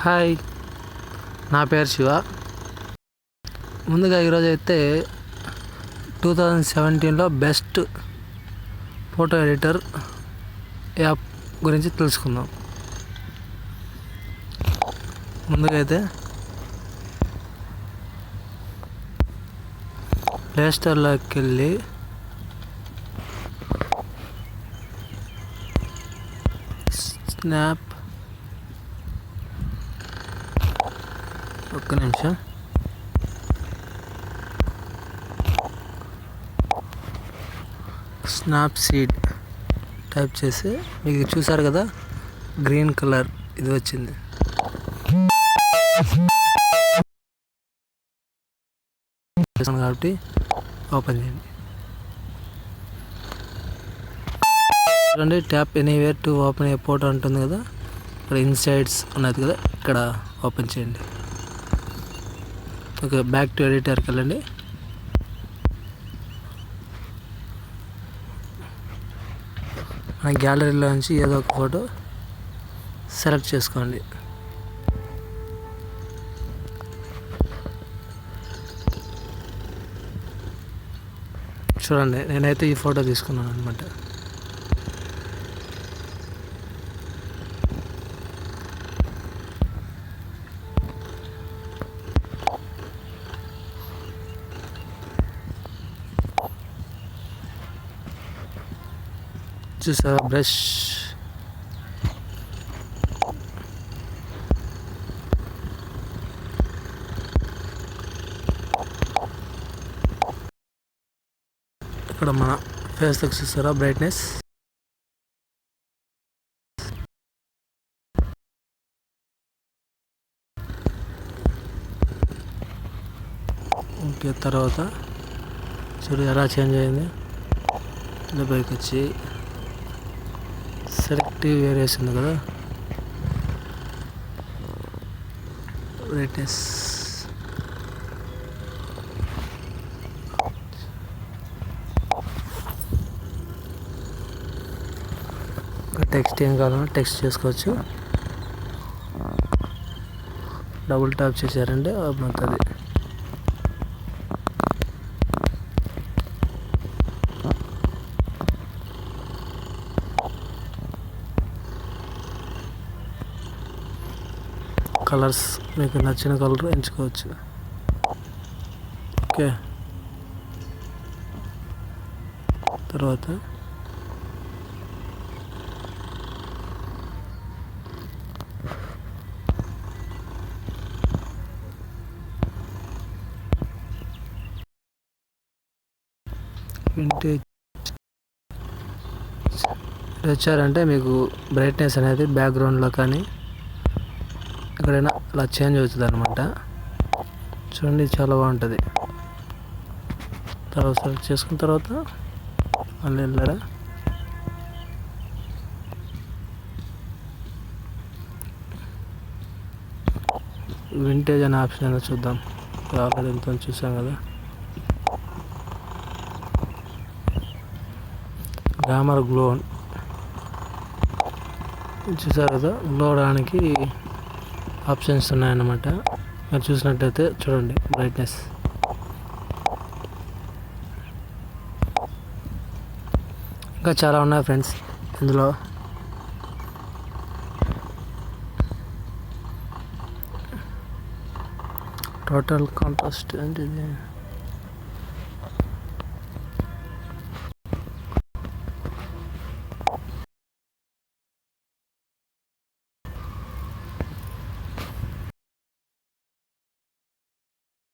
Hi, నా పేరు శివ. ముందుగా ఈరోజు అయితే 2017లో బెస్ట్ ఫోటో ఎడిటర్ యాప్ గురించి తెలుసుకుందాం. ముందుగా అయితే ప్లేస్టోర్లోకి వెళ్ళి స్నాప్, ఒక్క నిమిషం, స్నాప్సీడ్ టైప్ చేసి మీకు చూసారు కదా, గ్రీన్ కలర్ ఇది వచ్చింది. కాబట్టి ఓపెన్ చేయండి. చూడండి, tap anywhere to open A photo ఉంటుంది కదా, ఇక్కడ ఇన్సైడ్స్ ఉన్నది కదా, ఇక్కడ ఓపెన్ చేయండి. ఓకే, బ్యాక్ టు ఎడిటర్కి వెళ్ళండి. మన గ్యాలరీలో నుంచి ఏదో ఒక ఫోటో సెలెక్ట్ చేసుకోండి. చూడండి, నేనైతే ఈ ఫోటో తీసుకున్నాను అనమాట. చూసారా, బ్రష్ ఇక్కడ మన ఫేస్కి చూసారా, బ్రైట్నెస్. ఓకే, తర్వాత చూడు ఎలా చేంజ్ అయింది. ఇలా పైకి వచ్చి సెలెక్టివ్ ఏరియాస్ ఉంది కదా, బ్రైట్నెస్, టెక్స్ట్ ఏం కావాలన్నా టెక్స్ట్ చేసుకోవచ్చు. డబుల్ ట్యాప్ చేశారంటే అవుతుంది. కలర్స్ మీకు నచ్చిన కలర్ ఎంచుకోవచ్చు. ఓకే, తర్వాత వింటేజ్ వచ్చారంటే మీకు బ్రైట్నెస్ అనేది బ్యాక్గ్రౌండ్లో కానీ ఎక్కడైనా అలా చేంజ్ అవుతుంది అనమాట. చూడండి, చాలా బాగుంటుంది. తర్వాత సెలెక్ట్ చేసుకున్న తర్వాత మళ్ళీ వెళ్ళారా, వింటేజ్ అనే ఆప్షన్ అయినా చూద్దాం. ఆల్రెడీ ఎంత చూసాం కదా. గ్లామర్ గ్లో చూసారు కదా, గ్లో అవడానికి ఆప్షన్స్ ఉన్నాయన్నమాట. మీరు చూసినట్టయితే చూడండి, బ్రైట్నెస్, ఇంకా చాలా ఉన్నాయి ఫ్రెండ్స్ ఇందులో. టోటల్ కాంట్రాస్ట్ అంటే